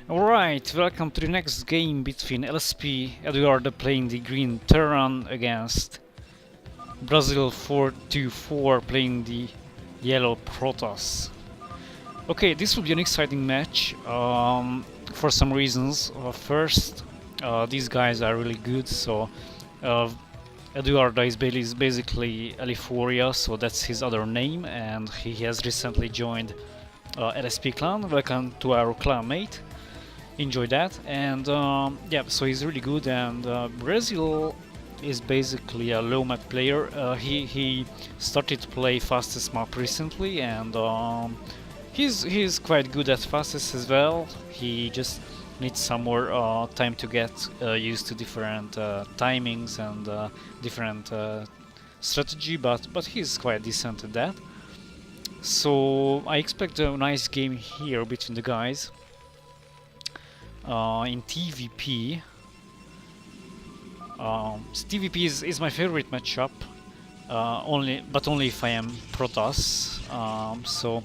Alright, welcome to the next game between LsP, EduarDa playing the green Terran against Brazil424 playing the yellow Protoss. Okay, this will be an exciting match for some reasons. First, these guys are really good, so EduarDa is basically Aliforia, so that's his other name, and he has recently joined LsP clan. Welcome to our clan mate. Enjoy that. And yeah, so he's really good. And Brazil is basically a low map player. He started to play fastest map recently, and he's quite good at fastest as well. He just needs some more time to get used to different timings and different strategy, but he's quite decent at that. So I expect a nice game here between the guys. In TVP, TVP is my favorite matchup. Only if I am Protoss. So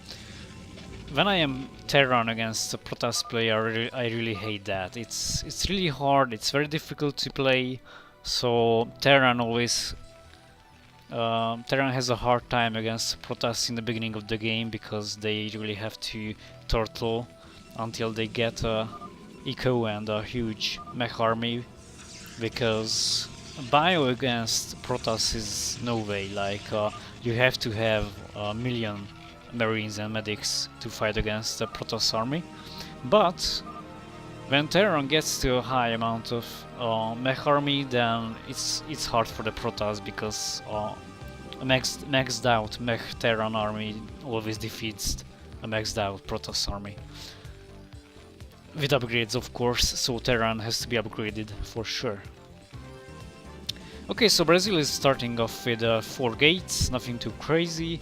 when I am Terran against a Protoss player, I really hate that. It's really hard. It's very difficult to play. So Terran has a hard time against Protoss in the beginning of the game because they really have to turtle until they get eco and a huge mech army, because bio against Protoss is no way. Like you have to have a million marines and medics to fight against the Protoss army. But when Terran gets to a high amount of mech army, then it's hard for the Protoss, because a maxed out mech Terran army always defeats a maxed out Protoss army. With upgrades, of course, so Terran has to be upgraded for sure. Okay, so Brazil is starting off with 4 gates, nothing too crazy.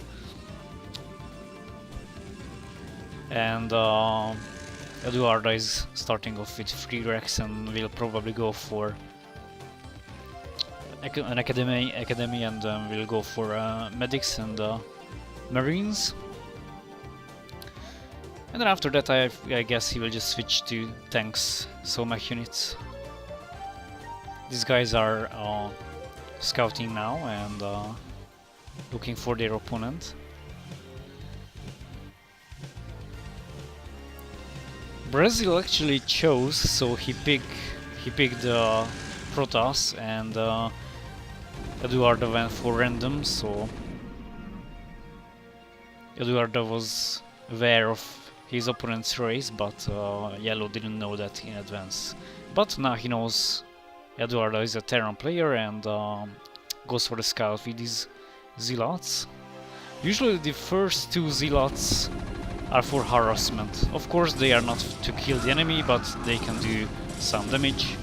And EduarDa is starting off with 3 racks and will probably go for an academy and will go for medics and marines. And then after that I guess he will just switch to tanks, so mech units. These guys are scouting now and looking for their opponent. Brazil actually chose, so he picked Protoss, and EduarDa went for random, so EduarDa was aware of his opponent's race, but Yellow didn't know that in advance. But now he knows EduarDa is a Terran player and goes for the scout with these zealots. Usually the first 2 zealots are for harassment. Of course they are not to kill the enemy, but they can do some damage.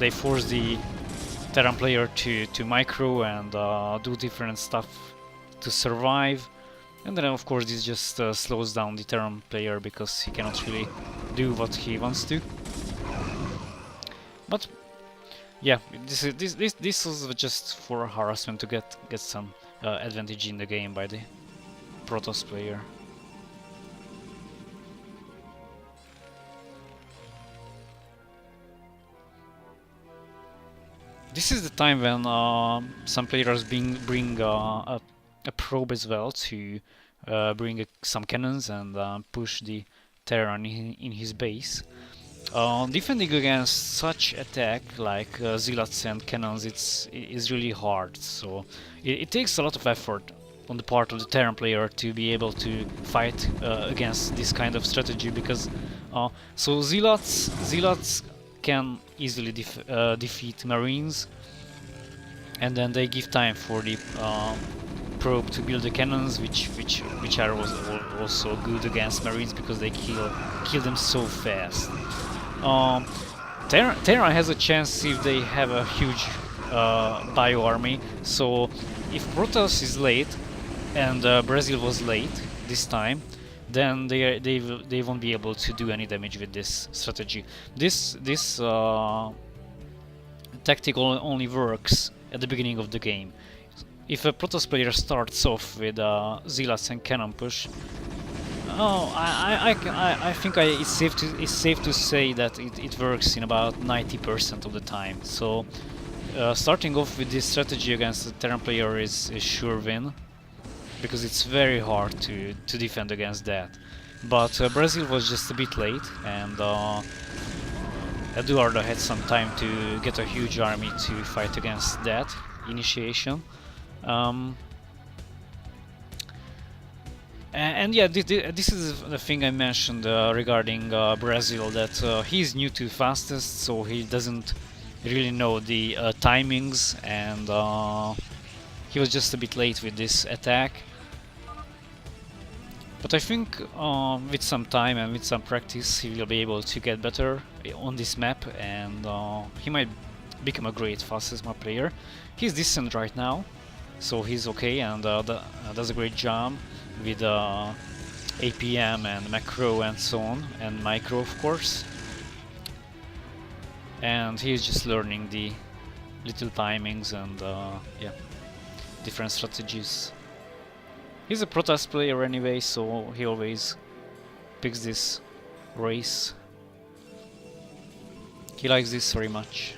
They force the Terran player to micro and do different stuff to survive. And then of course this just slows down the Terran player because he cannot really do what he wants to. But yeah, this was just for harassment to get some advantage in the game by the Protoss player. This is the time when some players bring a probe as well to bring some cannons and push the Terran in his base. Defending against such attack like zealots and cannons is really hard, so it takes a lot of effort on the part of the Terran player to be able to fight against this kind of strategy, because so zealots can easily defeat marines, and then they give time for the probe to build the cannons, which are also good against marines because they kill them so fast. Terran has a chance if they have a huge bio army. So if Protoss is late and Brazil was late this time, then they won't be able to do any damage with this strategy. This tactic only works at the beginning of the game. If a Protoss player starts off with zealots and cannon push, Oh, I think it's safe to say that it works in about 90% of the time. So starting off with this strategy against the Terran player is a sure win, because it's very hard to defend against that. But Brazil was just a bit late, and EduarDa had some time to get a huge army to fight against that initiation. And yeah, this is the thing I mentioned regarding Brazil, that he's new to fastest, so he doesn't really know the timings, and he was just a bit late with this attack. But I think with some time and with some practice he will be able to get better on this map, and he might become a great fastest map player. He's decent right now, so he's okay, and does a great job with APM and macro and so on, and micro of course. And he's just learning the little timings and yeah, different strategies. He's a Protoss player anyway, so he always picks this race. He likes this very much.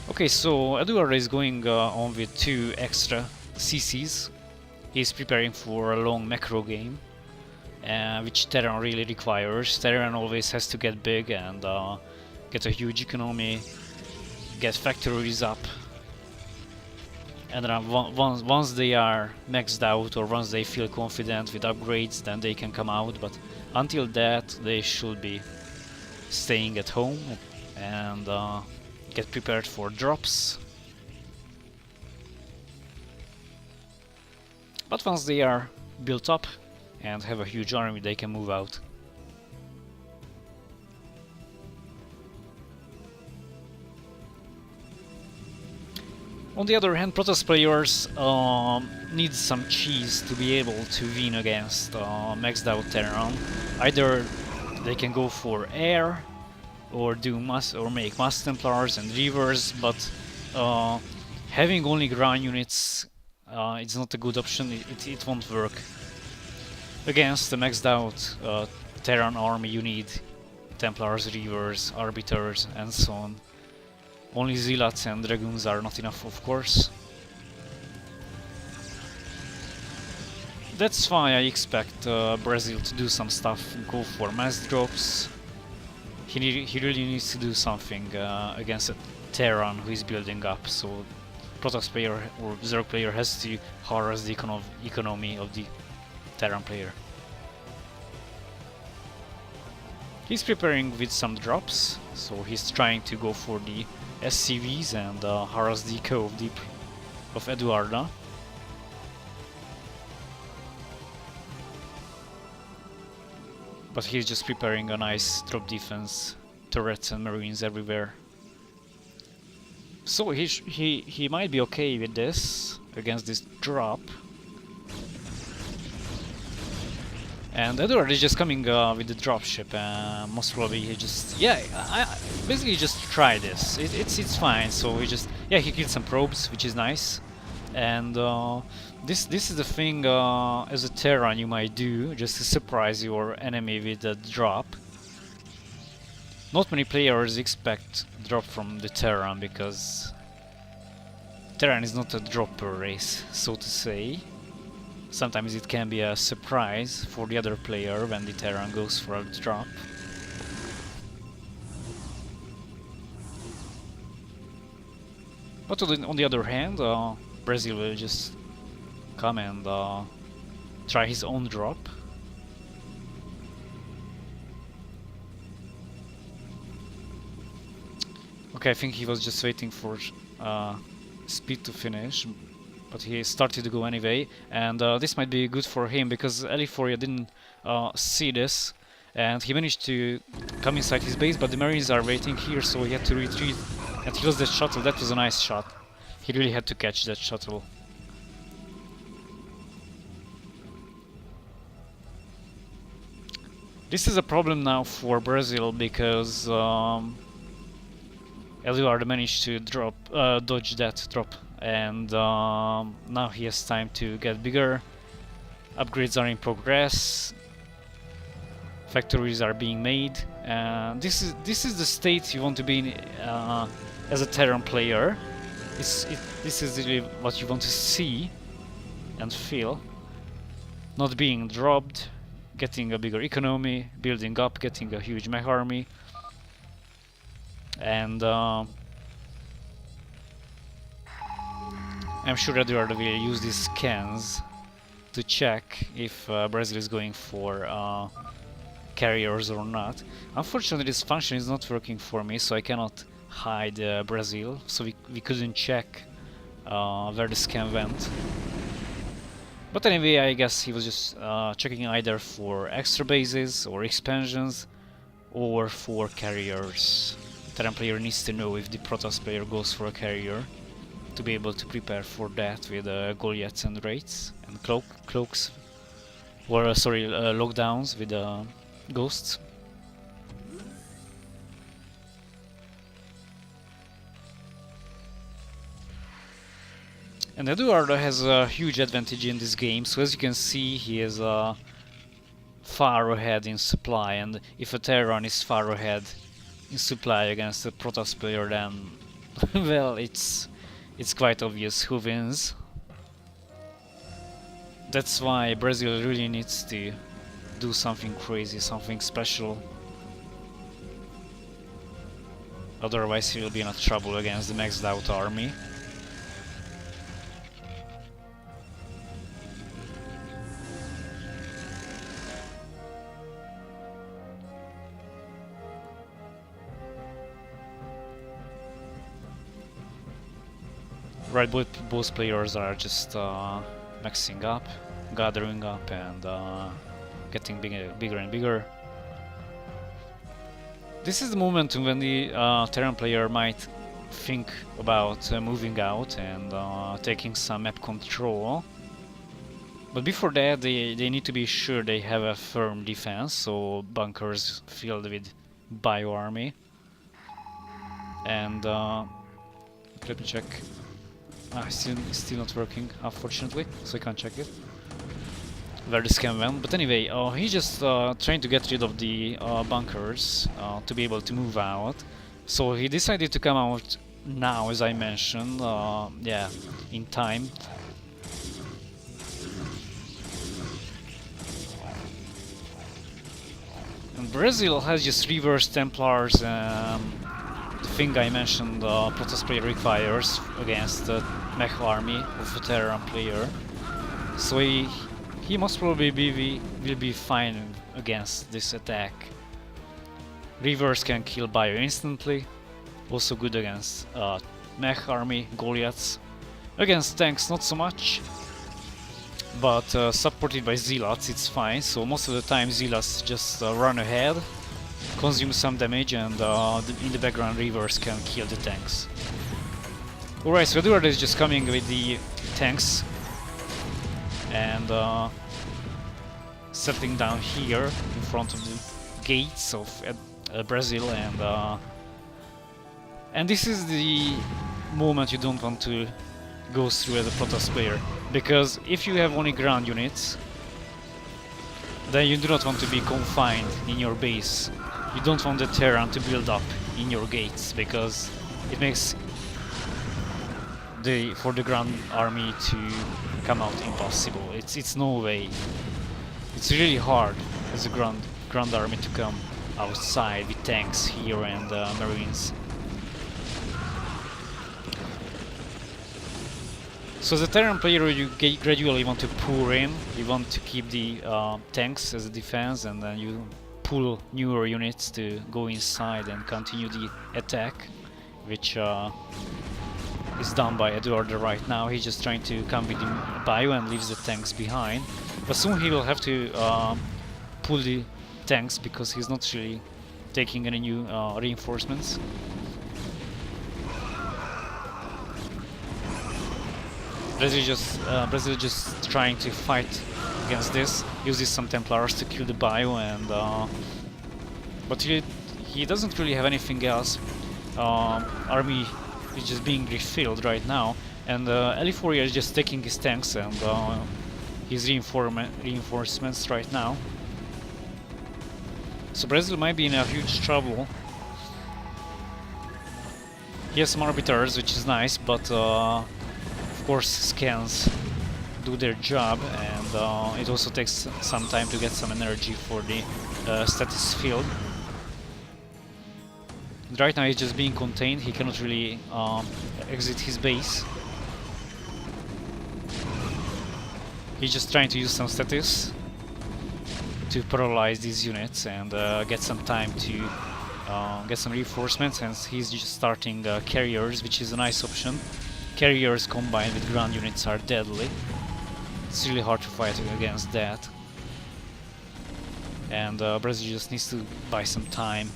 Okay, so EduarDa is going on with 2 extra CCs. He's preparing for a long macro game, which Terran really requires. Terran always has to get big and get a huge economy, get factories up. And then once they are maxed out, or once they feel confident with upgrades, then they can come out. But until that, they should be staying at home and get prepared for drops. But once they are built up and have a huge army, they can move out. On the other hand, Protoss players need some cheese to be able to win against maxed out Terran. Either they can go for air, or make Mass Templars and Reavers, but having only ground units, it's not a good option. It won't work. Against the maxed out Terran army, you need Templars, Reavers, Arbiters, and so on. Only Zealots and Dragoons are not enough, of course. That's why I expect Brazil to do some stuff, go for mass drops. He really needs to do something against a Terran who is building up, so Protoss player or Zerg player has to harass the economy of the Terran player. He's preparing with some drops, so he's trying to go for the SCVs and harass the eco of EduarDa. But he's just preparing a nice drop defense, turrets and marines everywhere. So he might be okay with this against this drop. And EduarDa is just coming with the dropship, and most probably he just basically just try this. It's fine. So he just he killed some probes, which is nice. And this is the thing as a Terran you might do just to surprise your enemy with a drop. Not many players expect drop from the Terran, because Terran is not a dropper race, so to say. Sometimes it can be a surprise for the other player when the Terran goes for a drop. But on the other hand, Brazil will just come and try his own drop. Okay, I think he was just waiting for speed to finish, but he started to go anyway, and this might be good for him, because Eliforia didn't see this, and he managed to come inside his base, but the Marines are waiting here, so he had to retreat, and he lost that shuttle. That was a nice shot. He really had to catch that shuttle. This is a problem now for Brazil, because EduarDa managed to dodge that drop, and now he has time to get bigger. Upgrades are in progress. Factories are being made. This is the state you want to be in as a Terran player. This is really what you want to see and feel. Not being dropped, getting a bigger economy, building up, getting a huge mech army, and I'm sure EduarDa will use these scans to check if Brazil is going for carriers or not. Unfortunately, this function is not working for me, so I cannot hide Brazil, so we couldn't check where the scan went. But anyway, I guess he was just checking either for extra bases or expansions or for carriers. The Terran player needs to know if the Protoss player goes for a carrier to be able to prepare for that with Goliaths and Wraiths and cloaks, or sorry, lockdowns with ghosts. And EduarDa has a huge advantage in this game, so as you can see he is far ahead in supply, and if a Terran is far ahead in supply against a Protoss player, then well, it's quite obvious who wins. That's why Brazil really needs to do something crazy, something special. Otherwise he will be in trouble against the maxed out army. Right, both players are just maxing up, gathering up, and getting bigger and bigger. This is the moment when the Terran player might think about moving out and taking some map control. But before that, they need to be sure they have a firm defense, so bunkers filled with bio army. And let me check. Still not working, unfortunately, so I can't check it where the scan went. But anyway, he's just trying to get rid of the bunkers to be able to move out. So he decided to come out now, as I mentioned, yeah, in time. And Brazil has just reverse Templars, the thing I mentioned Protoss player requires against the mech army of a Terran player. So he most probably will be fine against this attack. Reverse can kill bio instantly, also good against mech army, Goliaths. Against tanks not so much, but supported by Zealots it's fine, so most of the time Zealots just run ahead, consume some damage, and in the background Reverse can kill the tanks. Alright, so EduarDa is just coming with the tanks and settling down here in front of the gates of Brazil, and this is the moment you don't want to go through as a Protoss player, because if you have only ground units, then you do not want to be confined in your base. You don't want the Terran to build up in your gates, because it makes for the ground army to come out impossible. It's no way. It's really hard as a ground army to come outside with tanks here and marines. So as a Terran player, you gradually want to pour in. You want to keep the tanks as a defense, and then you pull newer units to go inside and continue the attack, which is done by EduarDa right now. He's just trying to come with the bio and leaves the tanks behind. But soon he will have to pull the tanks, because he's not really taking any new reinforcements. Brazil just trying to fight against this, uses some Templars to kill the bio, and but he doesn't really have anything else. Army is just being refilled right now, and Eliforia is just taking his tanks, and his reinforcements right now. So Brazil might be in a huge trouble. He has some arbiters, which is nice, but of course scans do their job, and it also takes some time to get some energy for the status field. Right now he's just being contained, he cannot really exit his base. He's just trying to use some status to paralyze these units and get some time to get some reinforcements, and he's just starting carriers, which is a nice option. Carriers combined with ground units are deadly. It's really hard to fight against that. And Brazil just needs to buy some time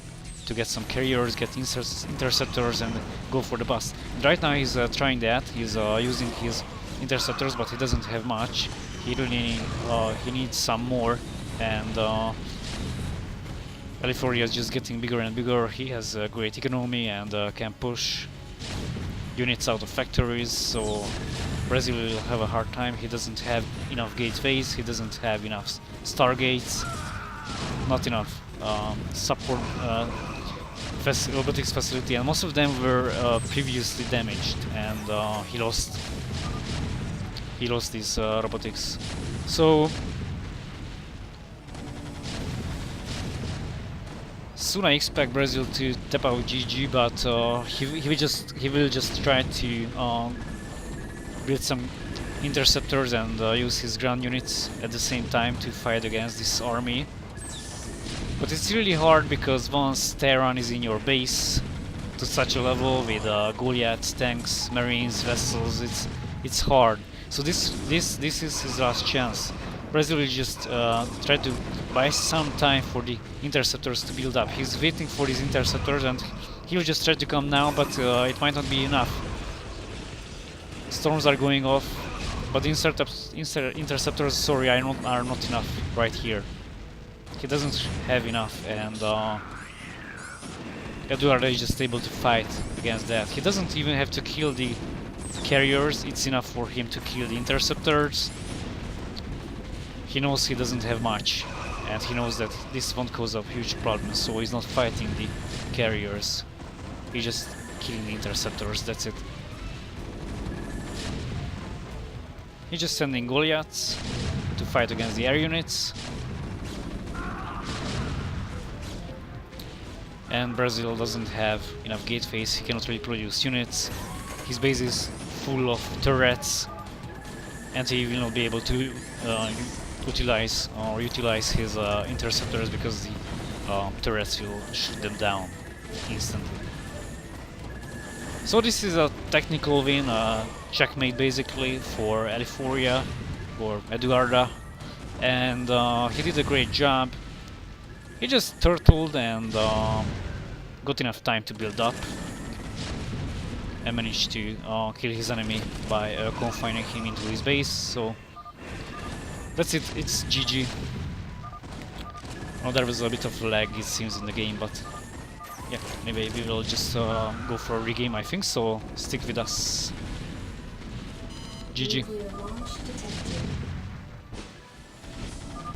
to get some carriers, get interceptors, and go for the bust. And right now he's trying that. He's using his interceptors, but he doesn't have much. He really he needs some more, and California is just getting bigger and bigger. He has a great economy and can push units out of factories, so Brazil will have a hard time. He doesn't have enough gateways, he doesn't have enough stargates, not enough support robotics facility, and most of them were previously damaged, and he lost these robotics. So soon I expect Brazil to tap out GG, but he will just try to build some interceptors and use his ground units at the same time to fight against this army. But it's really hard, because once Terran is in your base to such a level with Goliaths, tanks, marines, vessels, it's hard. So this is his last chance. Brazil will just try to buy some time for the interceptors to build up. He's waiting for these interceptors, and he'll just try to come now, but it might not be enough. Storms are going off, but the interceptors, sorry, are not enough right here. He doesn't have enough, and EduarDa is just able to fight against that. He doesn't even have to kill the carriers, it's enough for him to kill the interceptors. He knows he doesn't have much, and he knows that this won't cause a huge problem, so he's not fighting the carriers. He's just killing the interceptors, that's it. He's just sending Goliaths to fight against the air units. And Brazil doesn't have enough gateways, he cannot really produce units. His base is full of turrets, and he will not be able to utilize his interceptors, because the turrets will shoot them down instantly. So this is a technical win, checkmate basically for California, or EduarDa, and he did a great job. He just turtled and got enough time to build up, and managed to kill his enemy by confining him into his base. So that's it, it's GG. Oh, there was a bit of lag, it seems, in the game, but yeah, anyway, we will just go for a regame, I think, so stick with us. GG.